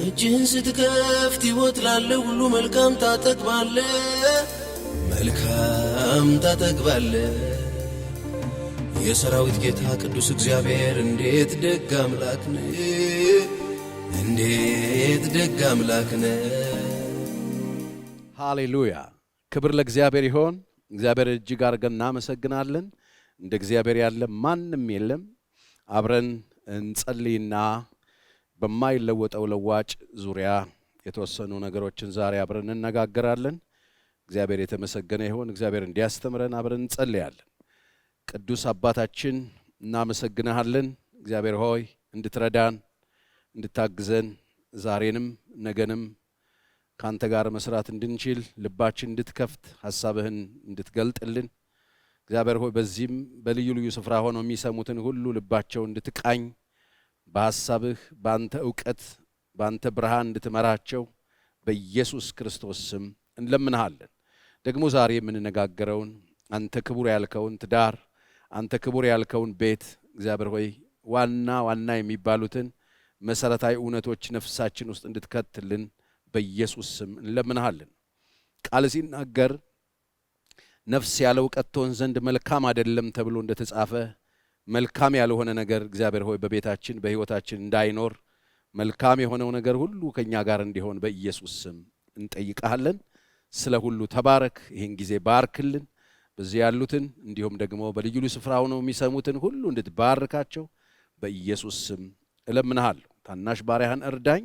እጅህን ስትከፍት ሕይወት ላለው ሁሉ መልካም ታጠግባለህ፣ መልካም ታጠግባለህ። የሰራዊት ጌታ ቅዱስ እግዚአብሔር እንዴት ደግ አምላክ ነህ፣ እንዴት ደግ አምላክ ነህ። ሃሌሉያ! ክብር ለእግዚአብሔር ይሆን። እግዚአብሔር እጅግ አድርገን እናመሰግናለን። እንደ እግዚአብሔር ያለ ማንም የለም። አብረን እንጸልይና በማይለወጠው ለዋጭ ዙሪያ የተወሰኑ ነገሮችን ዛሬ አብረን እንነጋገራለን። እግዚአብሔር የተመሰገነ ይሁን። እግዚአብሔር እንዲያስተምረን አብረን እንጸልያለን። ቅዱስ አባታችን እናመሰግናለን። እግዚአብሔር ሆይ እንድትረዳን፣ እንድታግዘን፣ ዛሬንም ነገንም ካንተ ጋር መስራት እንድንችል ልባችን እንድትከፍት ሐሳብህን እንድትገልጥልን እግዚአብሔር ሆይ በዚህም በልዩ ልዩ ስፍራ ሆነው የሚሰሙትን ሁሉ ልባቸው እንድትቃኝ በሐሳብህ ባንተ ዕውቀት ባንተ ብርሃን እንድትመራቸው በኢየሱስ ክርስቶስ ስም እንለምንሃለን። ደግሞ ዛሬ የምንነጋገረውን አንተ ክቡር ያልከውን ትዳር፣ አንተ ክቡር ያልከውን ቤት እግዚአብሔር ሆይ ዋና የሚባሉትን መሰረታዊ እውነቶች ነፍሳችን ውስጥ እንድትከትልን በኢየሱስ ስም እንለምንሃለን። ቃል ሲናገር ነፍስ ያለ ዕውቀት ትሆን ዘንድ መልካም አይደለም ተብሎ እንደተጻፈ መልካም ያልሆነ ነገር እግዚአብሔር ሆይ በቤታችን በሕይወታችን እንዳይኖር መልካም የሆነው ነገር ሁሉ ከኛ ጋር እንዲሆን በኢየሱስ ስም እንጠይቃለን። ስለ ሁሉ ተባረክ። ይህን ጊዜ ባርክልን። በዚህ ያሉትን እንዲሁም ደግሞ በልዩ ልዩ ስፍራ ሆነው የሚሰሙትን ሁሉ እንድትባርካቸው በኢየሱስ ስም እለምንሃለሁ። ታናሽ ባሪያህን እርዳኝ፣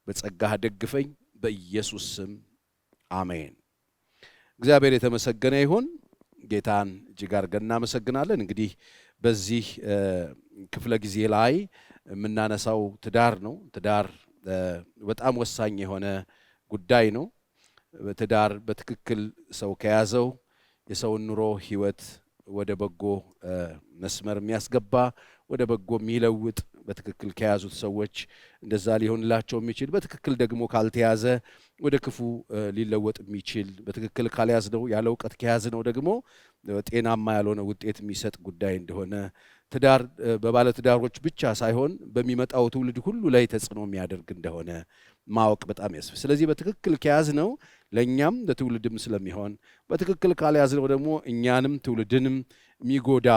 በጸጋህ ደግፈኝ፣ በኢየሱስ ስም አሜን። እግዚአብሔር የተመሰገነ ይሁን። ጌታን እጅግ አድርገን እናመሰግናለን። እንግዲህ በዚህ ክፍለ ጊዜ ላይ የምናነሳው ትዳር ነው። ትዳር በጣም ወሳኝ የሆነ ጉዳይ ነው። ትዳር በትክክል ሰው ከያዘው የሰውን ኑሮ ሕይወት ወደ በጎ መስመር የሚያስገባ ወደ በጎ የሚለውጥ በትክክል ከያዙት ሰዎች እንደዛ ሊሆንላቸው የሚችል በትክክል ደግሞ ካልተያዘ ወደ ክፉ ሊለወጥ የሚችል በትክክል ካልያዝነው ያለ ዕውቀት ከያዝነው ደግሞ ጤናማ ያልሆነ ውጤት የሚሰጥ ጉዳይ እንደሆነ ትዳር በባለ ትዳሮች ብቻ ሳይሆን በሚመጣው ትውልድ ሁሉ ላይ ተጽዕኖ የሚያደርግ እንደሆነ ማወቅ በጣም ያስፈልጋል። ስለዚህ በትክክል ከያዝነው ለእኛም ለትውልድም ስለሚሆን በትክክል ካልያዝነው ደግሞ እኛንም ትውልድንም የሚጎዳ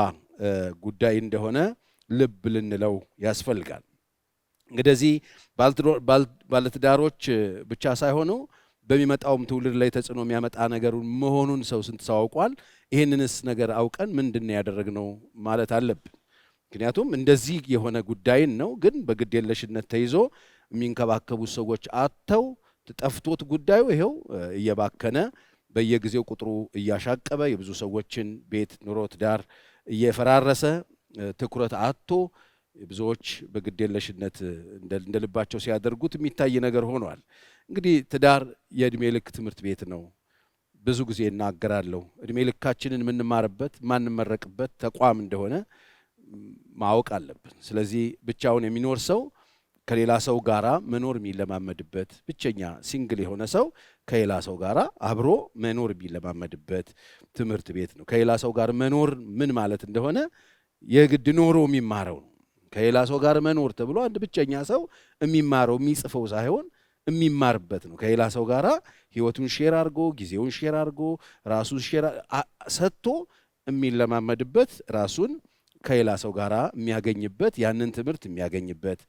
ጉዳይ እንደሆነ ልብ ልንለው ያስፈልጋል። እንግዲህ ባለትዳሮች ብቻ ሳይሆኑ በሚመጣውም ትውልድ ላይ ተጽዕኖ የሚያመጣ ነገር መሆኑን ስንት ሰው አውቋል? ይህንንስ ነገር አውቀን ምንድን ያደረግነው ማለት አለብን። ምክንያቱም እንደዚህ የሆነ ጉዳይን ነው፣ ግን በግድ የለሽነት ተይዞ የሚንከባከቡ ሰዎች አጥተው ጠፍቶት ጉዳዩ ይሄው እየባከነ በየጊዜው ቁጥሩ እያሻቀበ የብዙ ሰዎችን ቤት ኑሮ ትዳር እየፈራረሰ ትኩረት አጥቶ ብዙዎች በግዴለሽነት እንደ ልባቸው ሲያደርጉት የሚታይ ነገር ሆኗል። እንግዲህ ትዳር የእድሜ ልክ ትምህርት ቤት ነው። ብዙ ጊዜ እናገራለሁ። እድሜ ልካችንን የምንማርበት ማንመረቅበት ተቋም እንደሆነ ማወቅ አለብን። ስለዚህ ብቻውን የሚኖር ሰው ከሌላ ሰው ጋራ መኖር የሚለማመድበት ብቸኛ ሲንግል የሆነ ሰው ከሌላ ሰው ጋራ አብሮ መኖር የሚለማመድበት ትምህርት ቤት ነው። ከሌላ ሰው ጋር መኖር ምን ማለት እንደሆነ የግድ ኖሮ የሚማረው ነው። ከሌላ ሰው ጋር መኖር ተብሎ አንድ ብቸኛ ሰው የሚማረው የሚጽፈው ሳይሆን የሚማርበት ነው። ከሌላ ሰው ጋራ ሕይወቱን ሼር አድርጎ ጊዜውን ሼር አድርጎ ራሱን ሼር ሰጥቶ የሚለማመድበት ራሱን ከሌላ ሰው ጋራ የሚያገኝበት ያንን ትምህርት የሚያገኝበት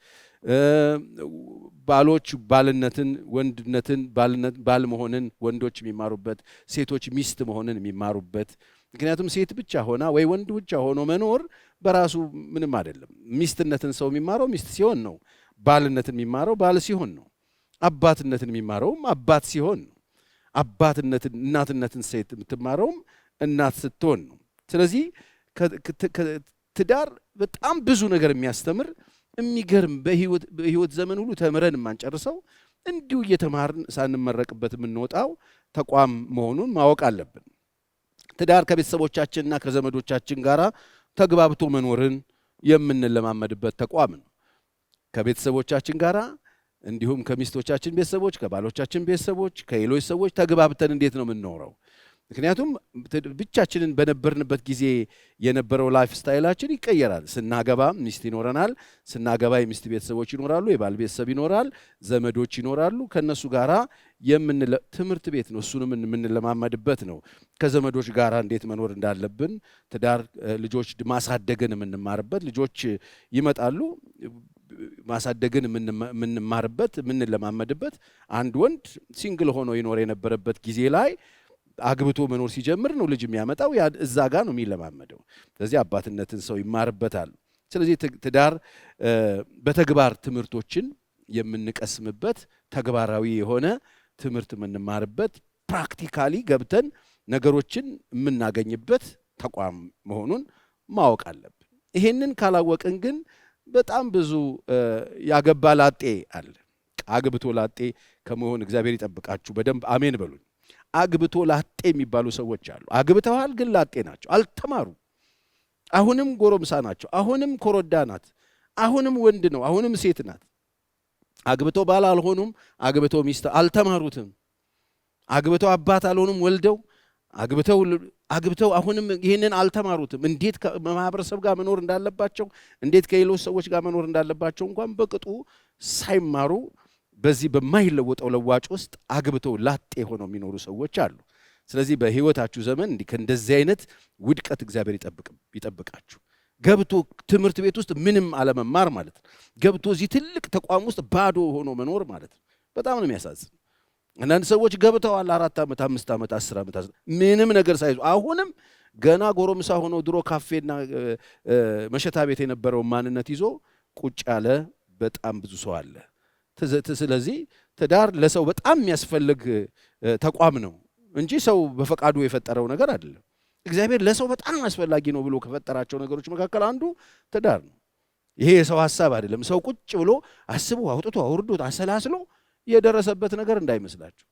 ባሎች ባልነትን ወንድነትን ባል መሆንን ወንዶች የሚማሩበት ሴቶች ሚስት መሆንን የሚማሩበት። ምክንያቱም ሴት ብቻ ሆና ወይ ወንድ ብቻ ሆኖ መኖር በራሱ ምንም አይደለም። ሚስትነትን ሰው የሚማረው ሚስት ሲሆን ነው። ባልነትን የሚማረው ባል ሲሆን ነው። አባትነትን የሚማረውም አባት ሲሆን ነው። አባትነትን እናትነትን ሴት የምትማረውም እናት ስትሆን ነው። ስለዚህ ትዳር በጣም ብዙ ነገር የሚያስተምር የሚገርም በህይወት ዘመን ሁሉ ተምረን የማንጨርሰው እንዲሁ እየተማርን ሳንመረቅበት የምንወጣው ተቋም መሆኑን ማወቅ አለብን። ትዳር ከቤተሰቦቻችንና ከዘመዶቻችን ጋር ተግባብቶ መኖርን የምንለማመድበት ተቋም ነው። ከቤተሰቦቻችን ጋር እንዲሁም ከሚስቶቻችን ቤተሰቦች፣ ከባሎቻችን ቤተሰቦች፣ ከሌሎች ሰዎች ተግባብተን እንዴት ነው የምንኖረው? ምክንያቱም ብቻችንን በነበርንበት ጊዜ የነበረው ላይፍ ስታይላችን ይቀየራል። ስናገባ ሚስት ይኖረናል። ስናገባ የሚስት ቤተሰቦች ይኖራሉ፣ የባል ቤተሰብ ይኖራል፣ ዘመዶች ይኖራሉ። ከነሱ ጋራ ትምህርት ቤት ነው፣ እሱንም የምንለማመድበት ነው። ከዘመዶች ጋራ እንዴት መኖር እንዳለብን፣ ትዳር፣ ልጆች ማሳደግን የምንማርበት፣ ልጆች ይመጣሉ ማሳደግን የምንማርበት የምንለማመድበት። አንድ ወንድ ሲንግል ሆኖ ይኖር የነበረበት ጊዜ ላይ አግብቶ መኖር ሲጀምር ነው ልጅ የሚያመጣው። እዛ ጋር ነው የሚለማመደው። ስለዚህ አባትነትን ሰው ይማርበታል። ስለዚህ ትዳር በተግባር ትምህርቶችን የምንቀስምበት፣ ተግባራዊ የሆነ ትምህርት የምንማርበት፣ ፕራክቲካሊ ገብተን ነገሮችን የምናገኝበት ተቋም መሆኑን ማወቅ አለብን። ይሄንን ካላወቅን ግን በጣም ብዙ ያገባ ላጤ አለ። አግብቶ ላጤ ከመሆን እግዚአብሔር ይጠብቃችሁ። በደንብ አሜን በሉኝ። አግብቶ ላጤ የሚባሉ ሰዎች አሉ። አግብተዋል ግን ላጤ ናቸው፣ አልተማሩ። አሁንም ጎረምሳ ናቸው፣ አሁንም ኮረዳ ናት፣ አሁንም ወንድ ነው፣ አሁንም ሴት ናት። አግብተው ባል አልሆኑም፣ አግብተው ሚስት አልተማሩትም። አግብተው አባት አልሆኑም ወልደው፣ አግብተው አሁንም ይህንን አልተማሩትም። እንዴት ከማህበረሰብ ጋር መኖር እንዳለባቸው፣ እንዴት ከሌሎች ሰዎች ጋር መኖር እንዳለባቸው እንኳን በቅጡ ሳይማሩ በዚህ በማይለወጠው ለዋጭ ውስጥ አግብተው ላጤ ሆነው የሚኖሩ ሰዎች አሉ። ስለዚህ በህይወታችሁ ዘመን ከእንደዚህ አይነት ውድቀት እግዚአብሔር ይጠብቃችሁ። ገብቶ ትምህርት ቤት ውስጥ ምንም አለመማር ማለት ነው። ገብቶ እዚህ ትልቅ ተቋም ውስጥ ባዶ ሆኖ መኖር ማለት ነው። በጣም ነው የሚያሳዝን። አንዳንድ ሰዎች ገብተዋል 4 ዓመት 5 ዓመት 10 ዓመት ምንም ነገር ሳይዙ አሁንም ገና ጎረምሳ ሆነው ድሮ ካፌና መሸታ ቤት የነበረው ማንነት ይዞ ቁጭ ያለ በጣም ብዙ ሰው አለ። ስለዚህ ትዳር ለሰው በጣም የሚያስፈልግ ተቋም ነው እንጂ ሰው በፈቃዱ የፈጠረው ነገር አይደለም። እግዚአብሔር ለሰው በጣም አስፈላጊ ነው ብሎ ከፈጠራቸው ነገሮች መካከል አንዱ ትዳር ነው። ይሄ የሰው ሐሳብ አይደለም። ሰው ቁጭ ብሎ አስቦ አውጥቶ አውርዶት አሰላስሎ የደረሰበት ነገር እንዳይመስላችሁ፣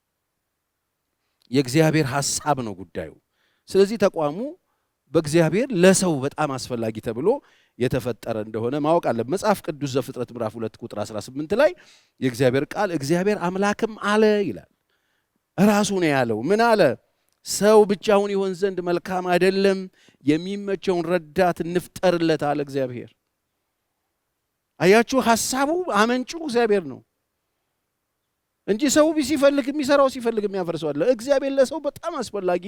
የእግዚአብሔር ሐሳብ ነው ጉዳዩ። ስለዚህ ተቋሙ በእግዚአብሔር ለሰው በጣም አስፈላጊ ተብሎ የተፈጠረ እንደሆነ ማወቅ አለብን። መጽሐፍ ቅዱስ ዘፍጥረት ምዕራፍ 2 ቁጥር 18 ላይ የእግዚአብሔር ቃል እግዚአብሔር አምላክም አለ ይላል። ራሱ ነው ያለው። ምን አለ? ሰው ብቻውን ይሆን ዘንድ መልካም አይደለም፣ የሚመቸውን ረዳት እንፍጠርለት አለ እግዚአብሔር። አያችሁ፣ ሐሳቡ አመንጩ እግዚአብሔር ነው እንጂ ሰው ሲፈልግ የሚሰራው ሲፈልግ የሚያፈርሰው አለ። እግዚአብሔር ለሰው በጣም አስፈላጊ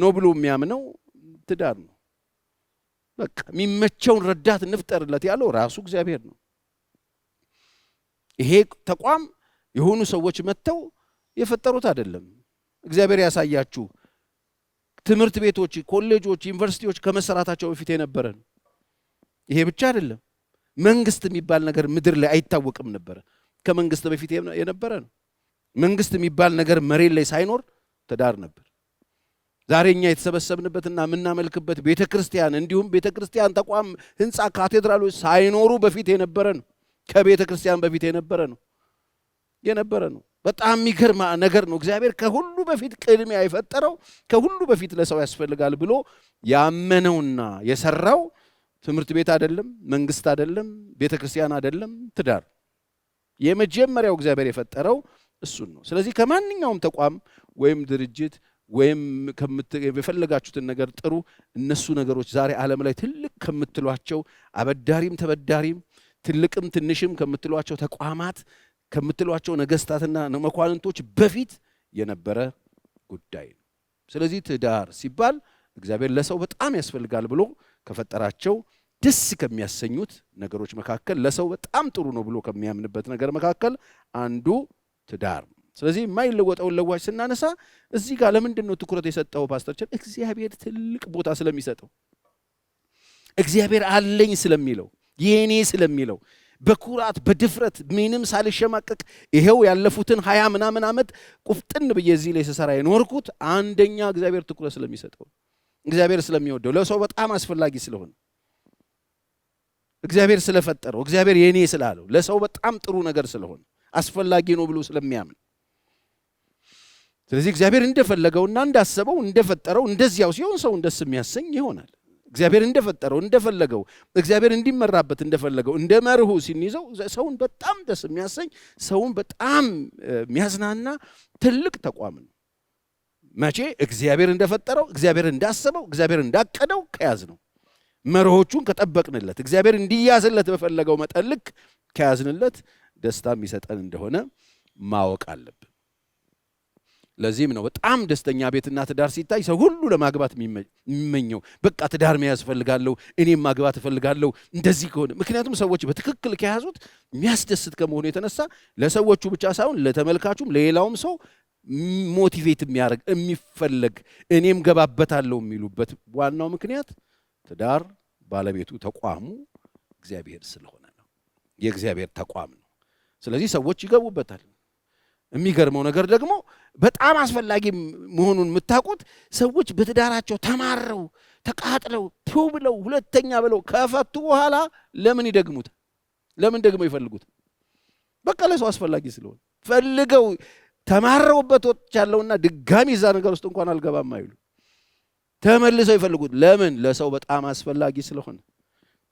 ነው ብሎ የሚያምነው ትዳር ነው። በቃ የሚመቸውን ረዳት እንፍጠርለት ያለው ራሱ እግዚአብሔር ነው። ይሄ ተቋም የሆኑ ሰዎች መጥተው የፈጠሩት አይደለም። እግዚአብሔር ያሳያችሁ። ትምህርት ቤቶች፣ ኮሌጆች፣ ዩኒቨርሲቲዎች ከመሰራታቸው በፊት የነበረ ነው። ይሄ ብቻ አይደለም። መንግስት የሚባል ነገር ምድር ላይ አይታወቅም ነበር። ከመንግስት በፊት የነበረ ነው። መንግስት የሚባል ነገር መሬት ላይ ሳይኖር ትዳር ነበር። ዛሬ እኛ የተሰበሰብንበትና የምናመልክበት ቤተክርስቲያን እንዲሁም ቤተክርስቲያን ተቋም፣ ህንፃ፣ ካቴድራሎች ሳይኖሩ በፊት የነበረ ነው። ከቤተክርስቲያን በፊት የነበረ ነው። በጣም የሚገርም ነገር ነው። እግዚአብሔር ከሁሉ በፊት ቅድሚያ የፈጠረው ከሁሉ በፊት ለሰው ያስፈልጋል ብሎ ያመነውና የሰራው ትምህርት ቤት አይደለም፣ መንግስት አይደለም፣ ቤተክርስቲያን አይደለም፣ ትዳር። የመጀመሪያው እግዚአብሔር የፈጠረው እሱን ነው። ስለዚህ ከማንኛውም ተቋም ወይም ድርጅት ወይም የፈለጋችሁትን ነገር ጥሩ። እነሱ ነገሮች ዛሬ ዓለም ላይ ትልቅ ከምትሏቸው አበዳሪም ተበዳሪም ትልቅም ትንሽም ከምትሏቸው ተቋማት ከምትሏቸው ነገስታትና መኳንንቶች በፊት የነበረ ጉዳይ ነው። ስለዚህ ትዳር ሲባል እግዚአብሔር ለሰው በጣም ያስፈልጋል ብሎ ከፈጠራቸው ደስ ከሚያሰኙት ነገሮች መካከል ለሰው በጣም ጥሩ ነው ብሎ ከሚያምንበት ነገር መካከል አንዱ ትዳር ነው። ስለዚህ የማይለወጠውን ለዋጭ ስናነሳ እዚህ ጋር ለምንድን ነው ትኩረት የሰጠው ፓስተር ቸር? እግዚአብሔር ትልቅ ቦታ ስለሚሰጠው፣ እግዚአብሔር አለኝ ስለሚለው፣ የኔ ስለሚለው በኩራት በድፍረት ምንም ሳልሸማቀቅ ይሄው ያለፉትን 20 ምናምን ዓመት ቁፍጥን ብዬ እዚህ ላይ ስሰራ የኖርኩት አንደኛ እግዚአብሔር ትኩረት ስለሚሰጠው፣ እግዚአብሔር ስለሚወደው፣ ለሰው በጣም አስፈላጊ ስለሆነ፣ እግዚአብሔር ስለፈጠረው፣ እግዚአብሔር የኔ ስላለው፣ ለሰው በጣም ጥሩ ነገር ስለሆነ፣ አስፈላጊ ነው ብሎ ስለሚያምን፣ ስለዚህ እግዚአብሔር እንደፈለገውና እንዳሰበው እንደፈጠረው እንደዚያው ሲሆን ሰውን ደስ የሚያሰኝ ይሆናል። እግዚአብሔር እንደፈጠረው እንደፈለገው፣ እግዚአብሔር እንዲመራበት እንደፈለገው እንደ መርሁ ሲንይዘው ሰውን በጣም ደስ የሚያሰኝ፣ ሰውን በጣም የሚያዝናና ትልቅ ተቋም ነው። መቼ? እግዚአብሔር እንደፈጠረው፣ እግዚአብሔር እንዳሰበው፣ እግዚአብሔር እንዳቀደው ከያዝ ነው። መርሆቹን ከጠበቅንለት፣ እግዚአብሔር እንዲያዝለት በፈለገው መጠን ልክ ከያዝንለት ደስታ የሚሰጠን እንደሆነ ማወቅ አለብን። ለዚህም ነው በጣም ደስተኛ ቤትና ትዳር ሲታይ ሰው ሁሉ ለማግባት የሚመኘው። በቃ ትዳር መያዝ እፈልጋለሁ፣ እኔም ማግባት እፈልጋለሁ እንደዚህ ከሆነ። ምክንያቱም ሰዎች በትክክል ከያዙት የሚያስደስት ከመሆኑ የተነሳ ለሰዎቹ ብቻ ሳይሆን ለተመልካቹም ለሌላውም ሰው ሞቲቬት የሚያደርግ የሚፈለግ፣ እኔም ገባበታለሁ የሚሉበት ዋናው ምክንያት ትዳር ባለቤቱ ተቋሙ እግዚአብሔር ስለሆነ ነው። የእግዚአብሔር ተቋም ነው። ስለዚህ ሰዎች ይገቡበታል። የሚገርመው ነገር ደግሞ በጣም አስፈላጊ መሆኑን የምታውቁት ሰዎች በትዳራቸው ተማረው ተቃጥለው ብለው ሁለተኛ ብለው ከፈቱ በኋላ ለምን ይደግሙት? ለምን ደግሞ ይፈልጉት? በቃ ለሰው አስፈላጊ ስለሆነ ፈልገው ተማረውበት ወጥቻለሁና ድጋሚ እዛ ነገር ውስጥ እንኳን አልገባም አይሉ ተመልሰው ይፈልጉት። ለምን? ለሰው በጣም አስፈላጊ ስለሆነ፣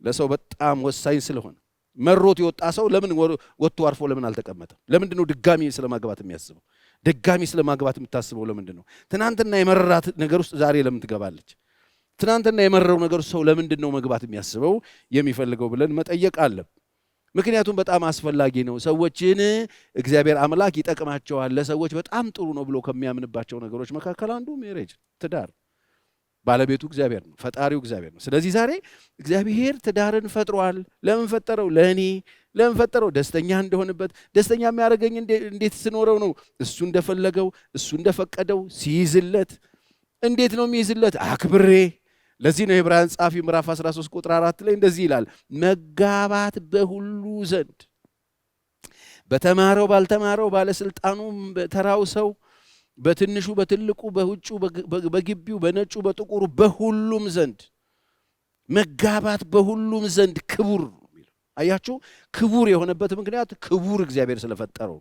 ለሰው በጣም ወሳኝ ስለሆነ። መሮት የወጣ ሰው ለምን ወጥቶ አርፎ ለምን አልተቀመጠም? ለምንድን ነው ድጋሚ ስለማግባት የሚያስበው? ድጋሚ ስለማግባት የምታስበው ለምንድን ነው? ትናንትና የመረራት ነገር ውስጥ ዛሬ ለምን ትገባለች? ትናንትና የመረው ነገር ሰው ለምንድን ነው መግባት የሚያስበው የሚፈልገው ብለን መጠየቅ አለብን። ምክንያቱም በጣም አስፈላጊ ነው። ሰዎችን እግዚአብሔር አምላክ ይጠቅማቸዋል፣ ለሰዎች በጣም ጥሩ ነው ብሎ ከሚያምንባቸው ነገሮች መካከል አንዱ ሜሬጅ፣ ትዳር። ባለቤቱ እግዚአብሔር ነው፣ ፈጣሪው እግዚአብሔር ነው። ስለዚህ ዛሬ እግዚአብሔር ትዳርን ፈጥሯል። ለምን ፈጠረው? ለእኔ። ለምን ፈጠረው? ደስተኛ እንደሆንበት። ደስተኛ የሚያደርገኝ እንዴት ስኖረው ነው? እሱ እንደፈለገው እሱ እንደፈቀደው ሲይዝለት። እንዴት ነው የሚይዝለት? አክብሬ። ለዚህ ነው የዕብራውያን ጸሐፊ ምዕራፍ 13 ቁጥር 4 ላይ እንደዚህ ይላል፣ መጋባት በሁሉ ዘንድ በተማረው ባልተማረው፣ ባለስልጣኑም በተራው ሰው፣ በትንሹ በትልቁ፣ በውጩ በግቢው፣ በነጩ በጥቁሩ፣ በሁሉም ዘንድ መጋባት በሁሉም ዘንድ ክቡር ነው የሚለው። አያችሁ፣ ክቡር የሆነበት ምክንያት ክቡር እግዚአብሔር ስለፈጠረው።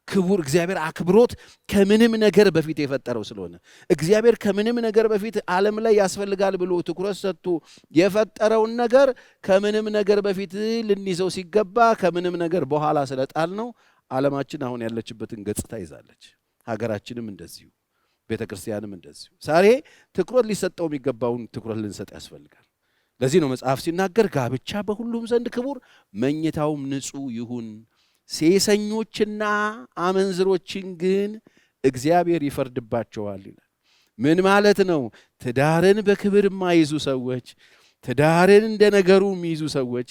ክቡር እግዚአብሔር አክብሮት ከምንም ነገር በፊት የፈጠረው ስለሆነ እግዚአብሔር ከምንም ነገር በፊት ዓለም ላይ ያስፈልጋል ብሎ ትኩረት ሰጥቶ የፈጠረውን ነገር ከምንም ነገር በፊት ልንይዘው ሲገባ ከምንም ነገር በኋላ ስለጣል ነው ዓለማችን አሁን ያለችበትን ገጽታ ይዛለች። ሀገራችንም እንደዚሁ፣ ቤተ ክርስቲያንም እንደዚሁ። ዛሬ ትኩረት ሊሰጠው የሚገባውን ትኩረት ልንሰጥ ያስፈልጋል። ለዚህ ነው መጽሐፍ ሲናገር ጋብቻ በሁሉም ዘንድ ክቡር፣ መኝታውም ንጹሕ ይሁን፣ ሴሰኞችና አመንዝሮችን ግን እግዚአብሔር ይፈርድባቸዋል ይላል። ምን ማለት ነው? ትዳርን በክብር የማይዙ ሰዎች፣ ትዳርን እንደ ነገሩ የሚይዙ ሰዎች፣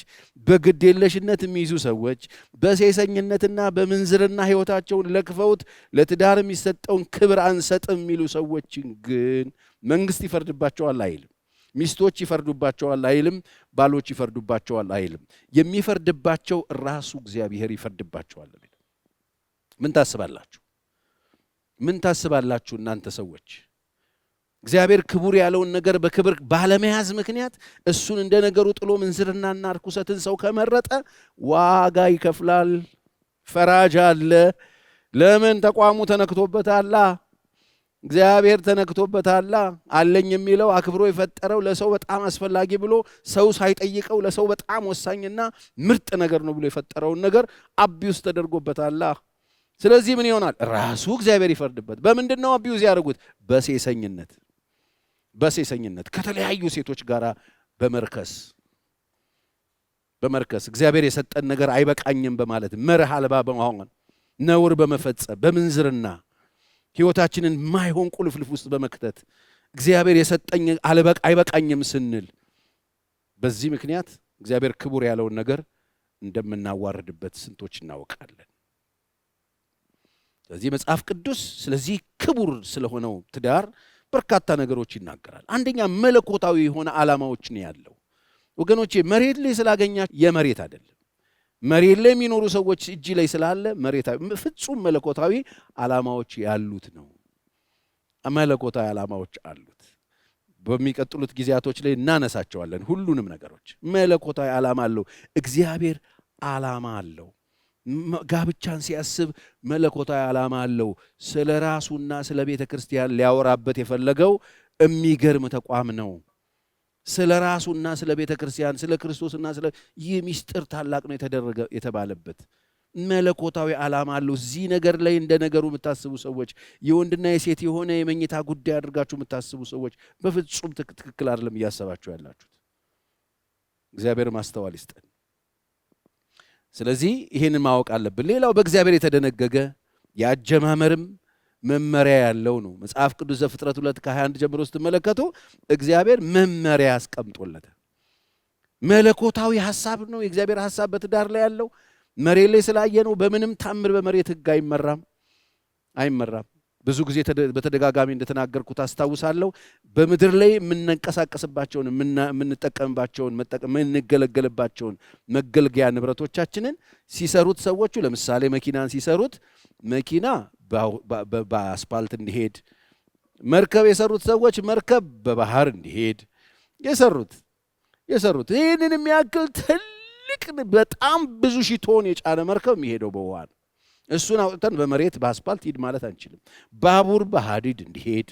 በግዴለሽነት የሚይዙ ሰዎች፣ በሴሰኝነትና በምንዝርና ሕይወታቸውን ለክፈውት ለትዳር የሚሰጠውን ክብር አንሰጥም የሚሉ ሰዎችን ግን መንግሥት ይፈርድባቸዋል አይልም። ሚስቶች ይፈርዱባቸዋል አይልም። ባሎች ይፈርዱባቸዋል አይልም። የሚፈርድባቸው ራሱ እግዚአብሔር ይፈርድባቸዋል። ምን ታስባላችሁ? ምን ታስባላችሁ እናንተ ሰዎች? እግዚአብሔር ክቡር ያለውን ነገር በክብር ባለመያዝ ምክንያት እሱን እንደ ነገሩ ጥሎ ምንዝርናና ርኩሰትን ሰው ከመረጠ ዋጋ ይከፍላል። ፈራጅ አለ። ለምን? ተቋሙ ተነክቶበታል። እግዚአብሔር ተነክቶበታል። አለኝ የሚለው አክብሮ የፈጠረው ለሰው በጣም አስፈላጊ ብሎ ሰው ሳይጠይቀው ለሰው በጣም ወሳኝና ምርጥ ነገር ነው ብሎ የፈጠረውን ነገር አቢውስ ተደርጎበታል። ስለዚህ ምን ይሆናል? ራሱ እግዚአብሔር ይፈርድበት። በምንድን ነው አቢውስ ያደርጉት? በሴሰኝነት ከተለያዩ ሴቶች ጋር በመርከስ እግዚአብሔር የሰጠን ነገር አይበቃኝም በማለት መርህ አልባ በመሆን ነውር በመፈጸም በምንዝርና ሕይወታችንን ማይሆን ቁልፍልፍ ውስጥ በመክተት እግዚአብሔር የሰጠኝ አይበቃኝም ስንል በዚህ ምክንያት እግዚአብሔር ክቡር ያለውን ነገር እንደምናዋርድበት ስንቶች እናውቃለን። ስለዚህ መጽሐፍ ቅዱስ ስለዚህ ክቡር ስለሆነው ትዳር በርካታ ነገሮች ይናገራል። አንደኛ መለኮታዊ የሆነ ዓላማዎች ነው ያለው። ወገኖቼ መሬት ላይ ስላገኛችሁ የመሬት አይደለም። መሬት ላይ የሚኖሩ ሰዎች እጅ ላይ ስላለ መሬታዊ ፍጹም መለኮታዊ ዓላማዎች ያሉት ነው። መለኮታዊ ዓላማዎች አሉት። በሚቀጥሉት ጊዜያቶች ላይ እናነሳቸዋለን። ሁሉንም ነገሮች መለኮታዊ ዓላማ አለው። እግዚአብሔር ዓላማ አለው። ጋብቻን ሲያስብ መለኮታዊ ዓላማ አለው። ስለ ራሱና ስለ ቤተ ክርስቲያን ሊያወራበት የፈለገው የሚገርም ተቋም ነው። ስለ ራሱና ስለ ቤተ ክርስቲያን፣ ስለ ክርስቶስና ስለ ይህ ምስጢር ታላቅ ነው የተደረገ የተባለበት መለኮታዊ ዓላማ አለው። እዚህ ነገር ላይ እንደ ነገሩ የምታስቡ ሰዎች፣ የወንድና የሴት የሆነ የመኝታ ጉዳይ አድርጋችሁ የምታስቡ ሰዎች በፍጹም ትክክል አይደለም እያሰባችሁ ያላችሁት። እግዚአብሔር ማስተዋል ይስጠን። ስለዚህ ይህንን ማወቅ አለብን። ሌላው በእግዚአብሔር የተደነገገ የአጀማመርም መመሪያ ያለው ነው። መጽሐፍ ቅዱስ ዘፍጥረት 2:21 ጀምሮ ስትመለከቱ እግዚአብሔር መመሪያ አስቀምጦለታል። መለኮታዊ ሐሳብ ነው የእግዚአብሔር ሐሳብ በትዳር ላይ ያለው። መሬት ላይ ስላየ ነው። በምንም ታምር በመሬት ሕግ አይመራም። ብዙ ጊዜ በተደጋጋሚ እንደተናገርኩት አስታውሳለሁ። በምድር ላይ የምንንቀሳቀስባቸውን የምንጠቀምባቸውን የምንገለገልባቸውን መገልገያ ንብረቶቻችንን ሲሰሩት ሰዎቹ ለምሳሌ መኪናን ሲሰሩት መኪና በአስፓልት እንዲሄድ፣ መርከብ የሰሩት ሰዎች መርከብ በባህር እንዲሄድ የሰሩት ይህንን የሚያክል ትልቅ በጣም ብዙ ሺህ ቶን የጫነ መርከብ የሚሄደው በውሃ ነው። እሱን አውጥተን በመሬት በአስፓልት ሂድ ማለት አንችልም። ባቡር በሐዲድ እንዲሄድ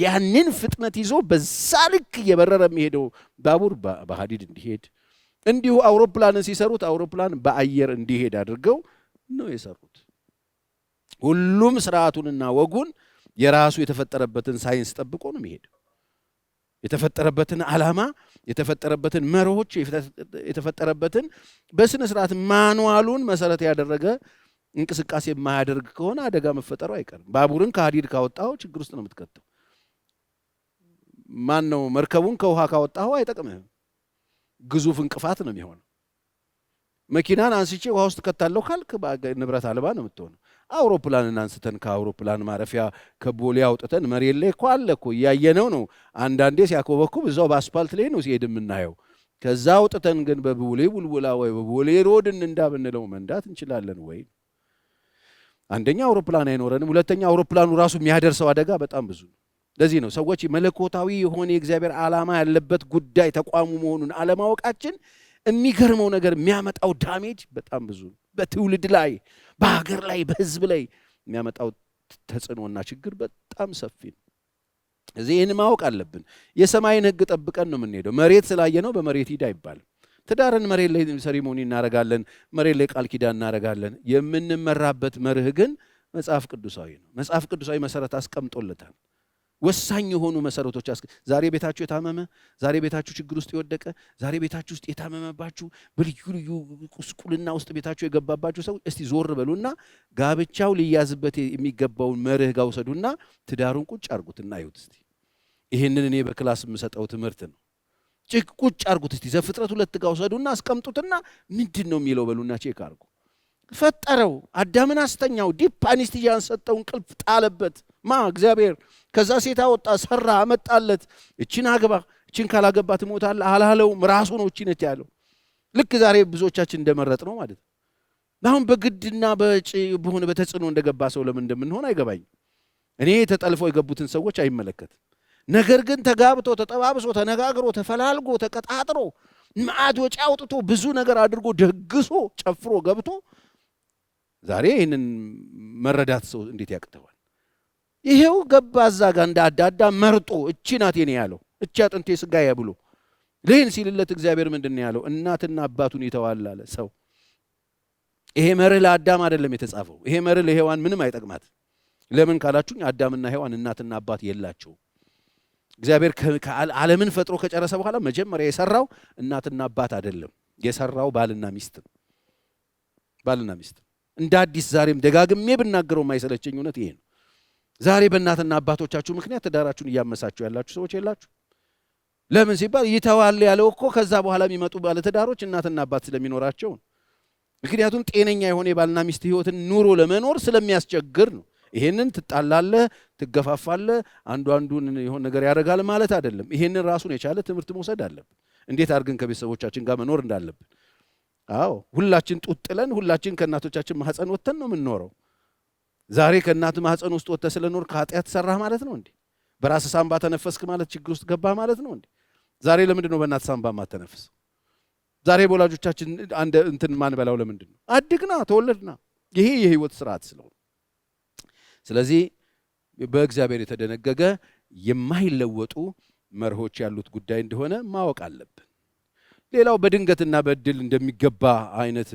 ያንን ፍጥነት ይዞ በዛ ልክ እየበረረ የሚሄደው ባቡር በሐዲድ እንዲሄድ፣ እንዲሁ አውሮፕላንን ሲሰሩት አውሮፕላን በአየር እንዲሄድ አድርገው ነው የሰሩት። ሁሉም ስርዓቱንና ወጉን የራሱ የተፈጠረበትን ሳይንስ ጠብቆ ነው የሚሄደው። የተፈጠረበትን ዓላማ፣ የተፈጠረበትን መርሆች፣ የተፈጠረበትን በስነ ስርዓት ማኑዋሉን መሰረት ያደረገ እንቅስቃሴ የማያደርግ ከሆነ አደጋ መፈጠሩ አይቀርም። ባቡርን ከሐዲድ ካወጣው ችግር ውስጥ ነው የምትከተው። ማን ነው መርከቡን ከውሃ ካወጣው አይጠቅምህም። ግዙፍ እንቅፋት ነው የሚሆነው። መኪናን አንስቼ ውሃ ውስጥ ከታለው ካልክ ንብረት አልባ ነው የምትሆነው። አውሮፕላንን አንስተን ከአውሮፕላን ማረፊያ ከቦሌ አውጥተን መሬት ላይ እኮ አለ እኮ እያየነው ነው። አንዳንዴ ሲያኮበኩብ እዛው በአስፓልት ላይ ነው ሲሄድ የምናየው። ከዛ አውጥተን ግን በቦሌ ቡልቡላ ወይ በቦሌ ሮድ እንዳብንለው መንዳት እንችላለን ወይ? አንደኛ አውሮፕላን አይኖረንም፣ ሁለተኛ አውሮፕላኑ ራሱ የሚያደርሰው አደጋ በጣም ብዙ ነው። ለዚህ ነው ሰዎች መለኮታዊ የሆነ የእግዚአብሔር ዓላማ ያለበት ጉዳይ ተቋሙ መሆኑን አለማወቃችን የሚገርመው ነገር የሚያመጣው ዳሜጅ በጣም ብዙ ነው። በትውልድ ላይ፣ በሀገር ላይ፣ በህዝብ ላይ የሚያመጣው ተጽዕኖና ችግር በጣም ሰፊ ነው። እዚህ ይህን ማወቅ አለብን። የሰማይን ሕግ ጠብቀን ነው የምንሄደው። መሬት ስላየ ነው በመሬት ሂድ አይባልም። ትዳርን መሬት ላይ ሰሪሞኒ እናረጋለን፣ መሬት ላይ ቃል ኪዳን እናረጋለን። የምንመራበት መርህ ግን መጽሐፍ ቅዱሳዊ ነው። መጽሐፍ ቅዱሳዊ መሰረት አስቀምጦለታል። ወሳኝ የሆኑ መሰረቶች ዛሬ ቤታችሁ የታመመ፣ ዛሬ ቤታችሁ ችግር ውስጥ የወደቀ፣ ዛሬ ቤታችሁ ውስጥ የታመመባችሁ፣ በልዩ ልዩ ቁስቁልና ውስጥ ቤታችሁ የገባባችሁ ሰው እስቲ ዞር በሉና ጋብቻው ሊያዝበት የሚገባውን መርህ ጋር ውሰዱና ትዳሩን ቁጭ አርጉትና ይሁት እስቲ። ይሄንን እኔ በክላስ የምሰጠው ትምህርት ነው። ቁጭ አርጉት እስቲ። ዘፍጥረት 2 ጋር ውሰዱና አስቀምጡትና ምንድን ነው የሚለው በሉና ቼክ አርጉ። ፈጠረው፣ አዳምን አስተኛው፣ ዲፕ አኔስቲዚያን ሰጠው፣ እንቅልፍ ጣለበት። እግዚአብሔር ከዛ ሴት አወጣ፣ ሰራ፣ አመጣለት። እቺን አግባ፣ እቺን ካላገባ ትሞታለህ አላለውም። ራሱ ነው እቺ ነች ያለው። ልክ ዛሬ ብዙዎቻችን እንደመረጥ ነው ማለት ነው። አሁን በግድና በሆነ በተጽዕኖ እንደገባ ሰው ለምን እንደምንሆን አይገባኝም። እኔ ተጠልፈው የገቡትን ሰዎች አይመለከትም። ነገር ግን ተጋብቶ ተጠባብሶ ተነጋግሮ ተፈላልጎ ተቀጣጥሮ መዓት ወጪ አውጥቶ ብዙ ነገር አድርጎ ደግሶ ጨፍሮ ገብቶ ዛሬ ይህንን መረዳት ሰው እንዴት ያቅተዋል? ይሄው ገባ እዛ ጋር እንዳዳዳ መርጦ እቺ ናት የኔ ያለው፣ እቺ አጥንቴ ስጋዬ ብሎ ለይን ሲልለት እግዚአብሔር ምንድን ነው ያለው? እናትና አባቱን ይተዋል አለ ሰው። ይሄ መርህ ለአዳም አይደለም የተጻፈው። ይሄ መርህ ለሔዋን ምንም አይጠቅማት። ለምን ካላችሁኝ አዳምና ሔዋን እናትና አባት የላቸው። እግዚአብሔር ዓለምን ፈጥሮ ከጨረሰ በኋላ መጀመሪያ የሰራው እናትና አባት አይደለም፣ የሰራው ባልና ሚስት ነው። ባልና ሚስት እንደ አዲስ ዛሬም ደጋግሜ ብናገረው የማይሰለቸኝ እውነት ይሄ ነው። ዛሬ በእናትና አባቶቻችሁ ምክንያት ትዳራችሁን እያመሳችሁ ያላችሁ ሰዎች የላችሁ? ለምን ሲባል ይተዋል ያለው እኮ ከዛ በኋላ የሚመጡ ባለትዳሮች እናትና አባት ስለሚኖራቸው ነው። ምክንያቱም ጤነኛ የሆነ የባልና ሚስት ህይወትን ኑሮ ለመኖር ስለሚያስቸግር ነው። ይሄንን ትጣላለህ፣ ትገፋፋለህ፣ አንዱ አንዱን የሆነ ነገር ያደርጋል ማለት አይደለም። ይሄንን ራሱን የቻለ ትምህርት መውሰድ አለብን፣ እንዴት አድርገን ከቤተሰቦቻችን ጋር መኖር እንዳለብን። አዎ ሁላችን ጡት ጥለን ሁላችን ከእናቶቻችን ማህፀን ወጥተን ነው የምንኖረው። ዛሬ ከእናት ማህፀን ውስጥ ወጥተህ ስለኖር ከኃጢአት ሰራህ ማለት ነው እንዴ? በራስ ሳምባ ተነፈስክ ማለት ችግር ውስጥ ገባህ ማለት ነው እንዴ? ዛሬ ለምንድን ነው በእናት ሳምባ ማተነፍስ? ዛሬ በወላጆቻችን አንድ እንትን ማን በላው ለምንድን ነው? አድግና ተወለድና። ይሄ የህይወት ስርዓት ስለሆነ ስለዚህ በእግዚአብሔር የተደነገገ የማይለወጡ መርሆች ያሉት ጉዳይ እንደሆነ ማወቅ አለብን። ሌላው በድንገትና በእድል እንደሚገባ አይነት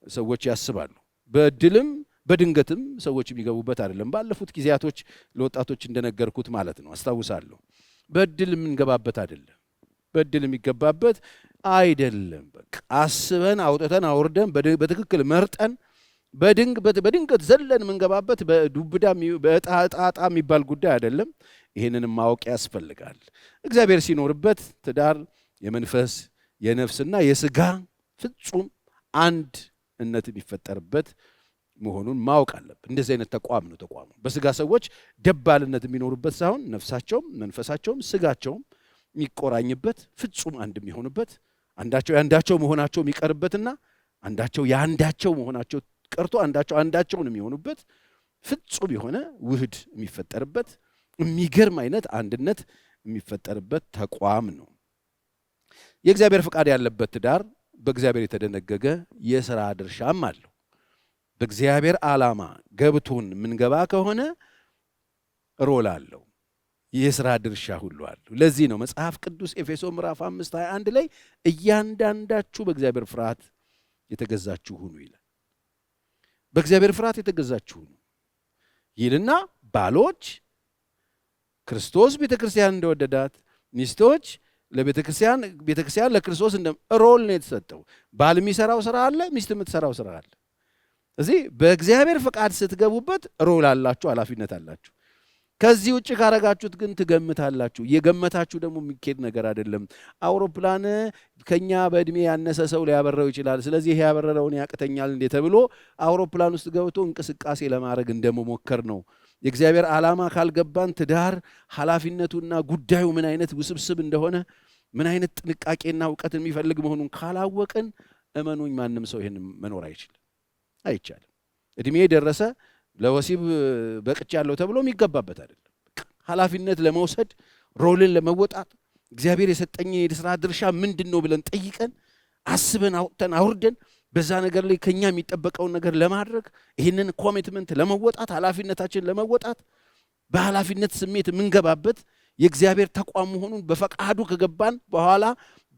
ሰዎች ያስባሉ። በእድልም በድንገትም ሰዎች የሚገቡበት አይደለም። ባለፉት ጊዜያቶች ለወጣቶች እንደነገርኩት ማለት ነው አስታውሳለሁ። በእድል የምንገባበት አይደለም። በእድል የሚገባበት አይደለም። በቃ አስበን አውጥተን አውርደን በትክክል መርጠን በድንገት ዘለን የምንገባበት በዱብዳ በእጣ የሚባል ጉዳይ አይደለም። ይህንን ማወቅ ያስፈልጋል። እግዚአብሔር ሲኖርበት ትዳር የመንፈስ የነፍስና የስጋ ፍጹም አንድነት የሚፈጠርበት መሆኑን ማወቅ አለብን። እንደዚህ አይነት ተቋም ነው ተቋሙ። በስጋ ሰዎች ደባልነት የሚኖሩበት ሳይሆን ነፍሳቸውም መንፈሳቸውም ስጋቸውም የሚቆራኝበት ፍጹም አንድ የሚሆኑበት አንዳቸው የአንዳቸው መሆናቸው የሚቀርበትና አንዳቸው የአንዳቸው መሆናቸው ቀርቶ አንዳቸውን የሚሆኑበት ፍጹም የሆነ ውህድ የሚፈጠርበት የሚገርም አይነት አንድነት የሚፈጠርበት ተቋም ነው። የእግዚአብሔር ፍቃድ ያለበት ትዳር በእግዚአብሔር የተደነገገ የሥራ ድርሻም አለው። በእግዚአብሔር ዓላማ ገብቶን የምንገባ ከሆነ ሮል አለው፣ የሥራ ድርሻ ሁሉ አለው። ለዚህ ነው መጽሐፍ ቅዱስ ኤፌሶን ምዕራፍ 5:21 ላይ እያንዳንዳችሁ በእግዚአብሔር ፍርሃት የተገዛችሁ ሁኑ ይላል። በእግዚአብሔር ፍርሃት የተገዛችሁ ሁኑ ይልና ባሎች ክርስቶስ ቤተክርስቲያን እንደወደዳት ሚስቶች ቤተክርስቲያን ለክርስቶስ ሮል ነው የተሰጠው። ባል የሚሰራው ስራ አለ፣ ሚስት የምትሰራው ስራ አለ። እዚህ በእግዚአብሔር ፈቃድ ስትገቡበት ሮል አላችሁ፣ ኃላፊነት አላችሁ። ከዚህ ውጭ ካረጋችሁት ግን ትገምታላችሁ። እየገመታችሁ ደግሞ የሚኬድ ነገር አይደለም። አውሮፕላን ከኛ በእድሜ ያነሰ ሰው ሊያበረው ይችላል። ስለዚህ ይሄ ያበረረውን ያቅተኛል እንዴ ተብሎ አውሮፕላን ውስጥ ገብቶ እንቅስቃሴ ለማድረግ እንደመሞከር ነው። የእግዚአብሔር ዓላማ ካልገባን ትዳር ኃላፊነቱና ጉዳዩ ምን አይነት ውስብስብ እንደሆነ ምን አይነት ጥንቃቄና እውቀት የሚፈልግ መሆኑን ካላወቅን እመኑኝ ማንም ሰው ይሄን መኖር አይቻልም። እድሜ የደረሰ ለወሲብ በቅቻለሁ ተብሎ የሚገባበት አይደለም። ኃላፊነት ለመውሰድ ሮልን ለመወጣት እግዚአብሔር የሰጠኝ የሥራ ድርሻ ምንድን ነው ብለን ጠይቀን አስበን አውጥተን አውርደን በዛ ነገር ላይ ከኛ የሚጠበቀውን ነገር ለማድረግ ይህንን ኮሚትመንት ለመወጣት ኃላፊነታችን ለመወጣት በኃላፊነት ስሜት የምንገባበት የእግዚአብሔር ተቋም መሆኑን በፈቃዱ ከገባን በኋላ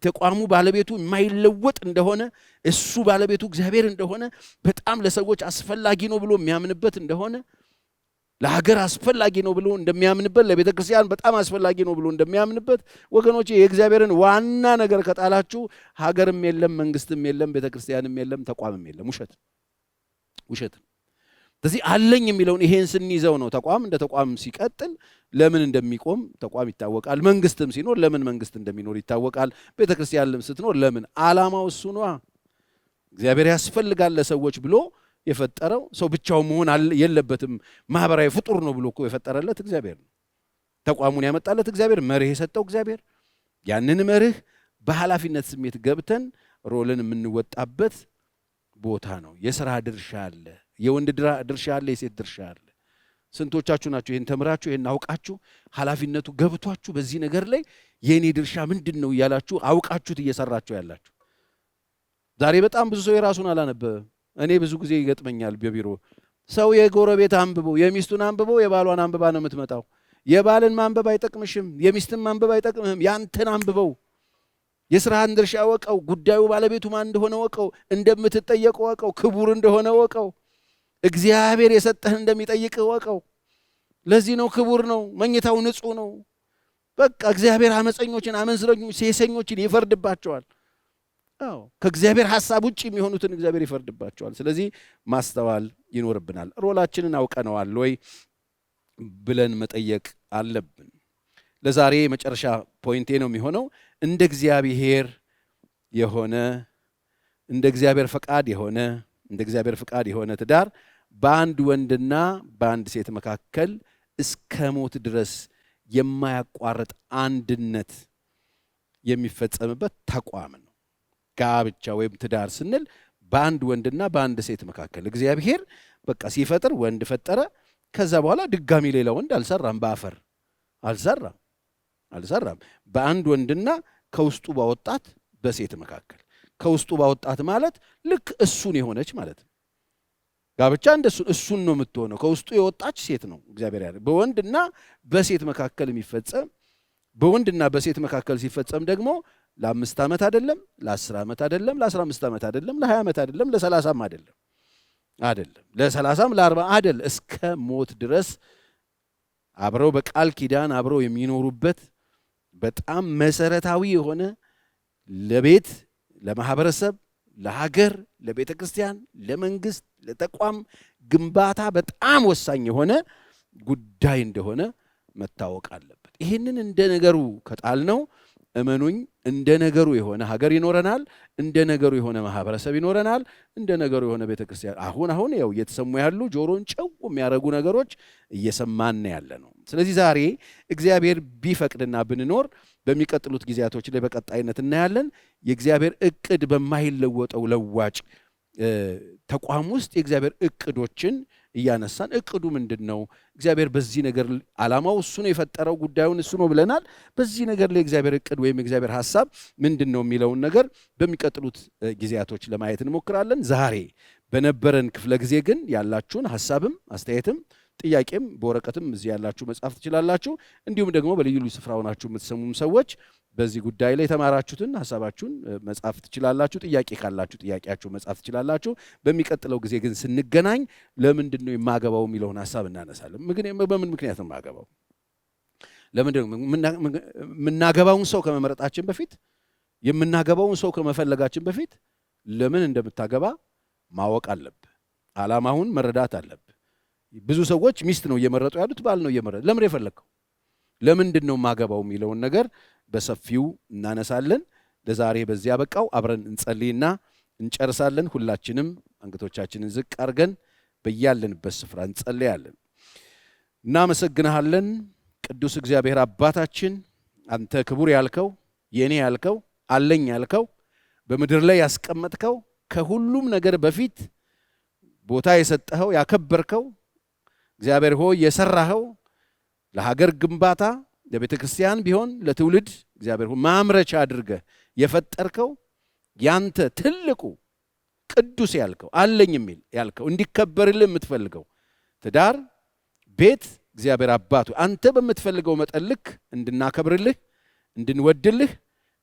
ተቋሙ ባለቤቱ የማይለወጥ እንደሆነ እሱ ባለቤቱ እግዚአብሔር እንደሆነ በጣም ለሰዎች አስፈላጊ ነው ብሎ የሚያምንበት እንደሆነ ለሀገር አስፈላጊ ነው ብሎ እንደሚያምንበት ለቤተ ክርስቲያን በጣም አስፈላጊ ነው ብሎ እንደሚያምንበት ወገኖች የእግዚአብሔርን ዋና ነገር ከጣላችሁ ሀገርም የለም፣ መንግስትም የለም፣ ቤተ ክርስቲያንም የለም፣ ተቋምም የለም። ውሸት። ስለዚህ አለኝ የሚለውን ይሄን ስንይዘው ነው ተቋም እንደ ተቋም ሲቀጥል ለምን እንደሚቆም ተቋም ይታወቃል። መንግስትም ሲኖር ለምን መንግስት እንደሚኖር ይታወቃል። ቤተ ክርስቲያንም ስትኖር ለምን ዓላማው እሱ ነው። እግዚአብሔር ያስፈልጋል ለሰዎች ብሎ የፈጠረው ሰው ብቻው መሆን የለበትም። ማህበራዊ ፍጡር ነው ብሎ እኮ የፈጠረለት እግዚአብሔር ነው። ተቋሙን ያመጣለት እግዚአብሔር፣ መርህ የሰጠው እግዚአብሔር። ያንን መርህ በኃላፊነት ስሜት ገብተን ሮልን የምንወጣበት ቦታ ነው። የሥራ ድርሻ አለ፣ የወንድ ድርሻ አለ፣ የሴት ድርሻ አለ። ስንቶቻችሁ ናችሁ ይህን ተምራችሁ ይህን አውቃችሁ ኃላፊነቱ ገብቷችሁ በዚህ ነገር ላይ የእኔ ድርሻ ምንድን ነው እያላችሁ አውቃችሁት እየሰራችሁ ያላችሁ? ዛሬ በጣም ብዙ ሰው የራሱን አላነበበም። እኔ ብዙ ጊዜ ይገጥመኛል በቢሮ ሰው የጎረቤት አንብበው የሚስቱን አንብበው የባሏን አንብባ ነው የምትመጣው። የባልን ማንበብ አይጠቅምሽም፣ የሚስትን ማንበብ አይጠቅምህም። ያንተን አንብበው። የሥራህን ድርሻ ወቀው። ጉዳዩ ባለቤቱ ማን እንደሆነ ወቀው። እንደምትጠየቅ ወቀው። ክቡር እንደሆነ ወቀው። እግዚአብሔር የሰጠህን እንደሚጠይቅህ ወቀው። ለዚህ ነው ክቡር ነው፣ መኝታው ንጹህ ነው። በቃ እግዚአብሔር አመፀኞችን፣ አመንዝረኞች፣ ሴሰኞችን ይፈርድባቸዋል። አዎ ከእግዚአብሔር ሐሳብ ውጭ የሚሆኑትን እግዚአብሔር ይፈርድባቸዋል። ስለዚህ ማስተዋል ይኖርብናል። ሮላችንን አውቀነዋል ወይ ብለን መጠየቅ አለብን። ለዛሬ የመጨረሻ ፖይንቴ ነው የሚሆነው እንደ እግዚአብሔር ፈቃድ የሆነ ትዳር በአንድ ወንድና በአንድ ሴት መካከል እስከ ሞት ድረስ የማያቋርጥ አንድነት የሚፈጸምበት ተቋም ነው። ጋብቻ ወይም ትዳር ስንል በአንድ ወንድና በአንድ ሴት መካከል እግዚአብሔር በቃ ሲፈጥር ወንድ ፈጠረ። ከዛ በኋላ ድጋሚ ሌላ ወንድ አልሰራም፣ በአፈር አልሰራም። በአንድ ወንድና ከውስጡ ባወጣት በሴት መካከል። ከውስጡ ባወጣት ማለት ልክ እሱን የሆነች ማለት ነው። ጋብቻ እንደሱ እሱን ነው የምትሆነው። ከውስጡ የወጣች ሴት ነው እግዚአብሔር ያለ። በወንድና በሴት መካከል የሚፈጸም በወንድና በሴት መካከል ሲፈጸም ደግሞ ለ5 ዓመት አይደለም፣ ለ10 ዓመት አይደለም፣ ለ15 ዓመት አይደለም፣ ለ20 ዓመት አይደለም፣ ለ30 አይደለም ለ30 ለ40 አይደል እስከ ሞት ድረስ አብረው በቃል ኪዳን አብረው የሚኖሩበት በጣም መሰረታዊ የሆነ ለቤት ለማህበረሰብ ለሀገር ለቤተ ክርስቲያን ለመንግስት ለተቋም ግንባታ በጣም ወሳኝ የሆነ ጉዳይ እንደሆነ መታወቅ አለበት። ይህንን እንደ ነገሩ ከጣልነው እመኑኝ እንደ ነገሩ የሆነ ሀገር ይኖረናል፣ እንደ ነገሩ የሆነ ማህበረሰብ ይኖረናል፣ እንደ ነገሩ የሆነ ቤተ ክርስቲያን። አሁን ያው እየተሰሙ ያሉ ጆሮን ጨው የሚያረጉ ነገሮች እየሰማን ያለ ነው። ስለዚህ ዛሬ እግዚአብሔር ቢፈቅድና ብንኖር በሚቀጥሉት ጊዜያቶች ላይ በቀጣይነት እናያለን። የእግዚአብሔር እቅድ በማይለወጠው ለዋጭ ተቋም ውስጥ የእግዚአብሔር እቅዶችን እያነሳን እቅዱ ምንድነው? እግዚአብሔር በዚህ ነገር ዓላማው እሱ ነው የፈጠረው ጉዳዩን እሱ ነው ብለናል። በዚህ ነገር ላይ እግዚአብሔር እቅድ ወይም እግዚአብሔር ሐሳብ ምንድነው የሚለውን ነገር በሚቀጥሉት ጊዜያቶች ለማየት እንሞክራለን። ዛሬ በነበረን ክፍለ ጊዜ ግን ያላችሁን ሐሳብም አስተያየትም ጥያቄም በወረቀትም እዚህ ያላችሁ መጻፍ ትችላላችሁ። እንዲሁም ደግሞ በልዩ ልዩ ስፍራ ሆናችሁ የምትሰሙም ሰዎች በዚህ ጉዳይ ላይ የተማራችሁትን ሐሳባችሁን መጻፍ ትችላላችሁ። ጥያቄ ካላችሁ ጥያቄያችሁ መጻፍ ትችላላችሁ። በሚቀጥለው ጊዜ ግን ስንገናኝ ለምንድን ነው የማገባው የሚለውን ሐሳብ እናነሳለን። በምን ምክንያት ነው የማገባው? ለምንድን ነው የምናገባውን ሰው ከመመረጣችን በፊት የምናገባውን ሰው ከመፈለጋችን በፊት ለምን እንደምታገባ ማወቅ አለብህ። ዓላማውን መረዳት አለብህ። ብዙ ሰዎች ሚስት ነው እየመረጡ ያሉት፣ ባል ነው እየመረጡ። ለምን የፈለግከው? ለምንድን ነው የማገባው የሚለውን ነገር በሰፊው እናነሳለን። ለዛሬ በዚያ በቃው። አብረን እንጸልይና እንጨርሳለን። ሁላችንም አንገቶቻችንን ዝቅ አድርገን በያለንበት ስፍራ እንጸልያለን። እናመሰግንሃለን ቅዱስ እግዚአብሔር አባታችን፣ አንተ ክቡር ያልከው የኔ ያልከው አለኝ ያልከው በምድር ላይ ያስቀመጥከው ከሁሉም ነገር በፊት ቦታ የሰጠኸው ያከበርከው እግዚአብሔር ሆይ የሰራኸው ለሀገር ግንባታ ለቤተ ክርስቲያን ቢሆን ለትውልድ እግዚአብሔር ሆይ ማምረቻ አድርገህ የፈጠርከው ያንተ ትልቁ ቅዱስ ያልከው አለኝ የሚል ያልከው እንዲከበርልህ የምትፈልገው ትዳር ቤት እግዚአብሔር አባቱ አንተ በምትፈልገው መጠን ልክ እንድናከብርልህ እንድንወድልህ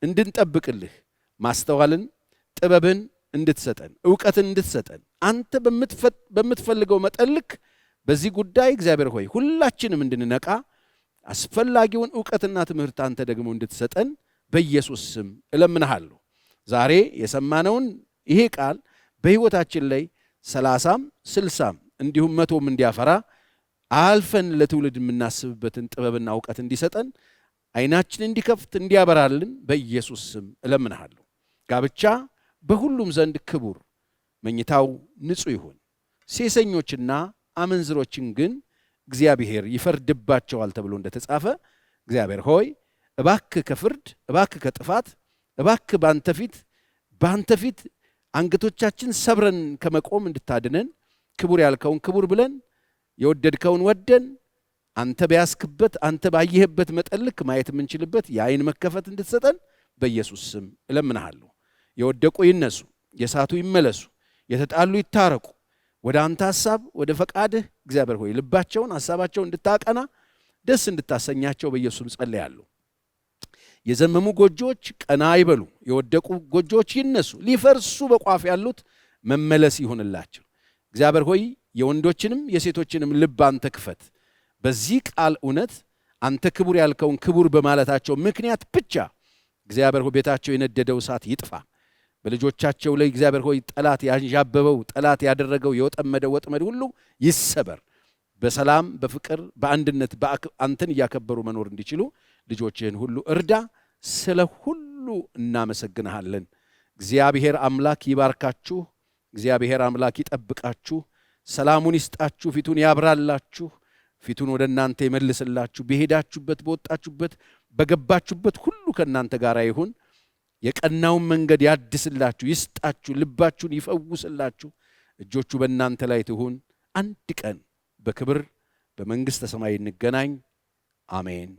እንድንጠብቅልህ ማስተዋልን ጥበብን እንድትሰጠን ዕውቀትን እንድትሰጠን አንተ በምትፈልገው መጠን ልክ በዚህ ጉዳይ እግዚአብሔር ሆይ ሁላችንም እንድንነቃ አስፈላጊውን ዕውቀትና ትምህርት አንተ ደግሞ እንድትሰጠን በኢየሱስ ስም እለምንሃለሁ። ዛሬ የሰማነውን ይሄ ቃል በሕይወታችን ላይ 30 60 እንዲሁም 100 እንዲያፈራ አልፈን ለትውልድ የምናስብበትን ጥበብና ዕውቀት እንዲሰጠን ዓይናችን እንዲከፍት እንዲያበራልን በኢየሱስ ስም እለምንሃለሁ። ጋብቻ በሁሉም ዘንድ ክቡር፣ መኝታው ንጹሕ ይሁን። ሴሰኞችና አመንዝሮችን ግን እግዚአብሔር ይፈርድባቸዋል ተብሎ እንደተጻፈ እግዚአብሔር ሆይ እባክህ ከፍርድ እባክህ ከጥፋት እባክህ በአንተ ፊት አንገቶቻችን ሰብረን ከመቆም እንድታድነን ክቡር ያልከውን ክቡር ብለን የወደድከውን ወደን አንተ በያስክበት አንተ ባየህበት መጠን ልክ ማየት የምንችልበት የዓይን መከፈት እንድትሰጠን በኢየሱስ ስም እለምንሃለሁ። የወደቁ ይነሱ፣ የሳቱ ይመለሱ፣ የተጣሉ ይታረቁ። ወደ አንተ ሐሳብ ወደ ፈቃድህ እግዚአብሔር ሆይ ልባቸውን ሐሳባቸውን እንድታቀና ደስ እንድታሰኛቸው በኢየሱስም ጸልያለሁ። የዘመሙ ጎጆዎች ቀና ይበሉ፣ የወደቁ ጎጆዎች ይነሱ፣ ሊፈርሱ በቋፍ ያሉት መመለስ ይሁንላቸው። እግዚአብሔር ሆይ የወንዶችንም የሴቶችንም ልብ አንተ ክፈት። በዚህ ቃል እውነት አንተ ክቡር ያልከውን ክቡር በማለታቸው ምክንያት ብቻ እግዚአብሔር ሆይ ቤታቸው የነደደው እሳት ይጥፋ። በልጆቻቸው ላይ እግዚአብሔር ሆይ ጠላት ያንዣበበው ጠላት ያደረገው የወጠመደው ወጥመድ ሁሉ ይሰበር። በሰላም በፍቅር በአንድነት አንተን እያከበሩ መኖር እንዲችሉ ልጆችህን ሁሉ እርዳ። ስለ ሁሉ እናመሰግንሃለን። እግዚአብሔር አምላክ ይባርካችሁ። እግዚአብሔር አምላክ ይጠብቃችሁ። ሰላሙን ይስጣችሁ። ፊቱን ያብራላችሁ። ፊቱን ወደ እናንተ ይመልስላችሁ። በሄዳችሁበት በወጣችሁበት በገባችሁበት ሁሉ ከእናንተ ጋር ይሁን። የቀናውን መንገድ ያድስላችሁ ይስጣችሁ። ልባችሁን ይፈውስላችሁ። እጆቹ በእናንተ ላይ ትሁን። አንድ ቀን በክብር በመንግሥተ ሰማይ እንገናኝ። አሜን።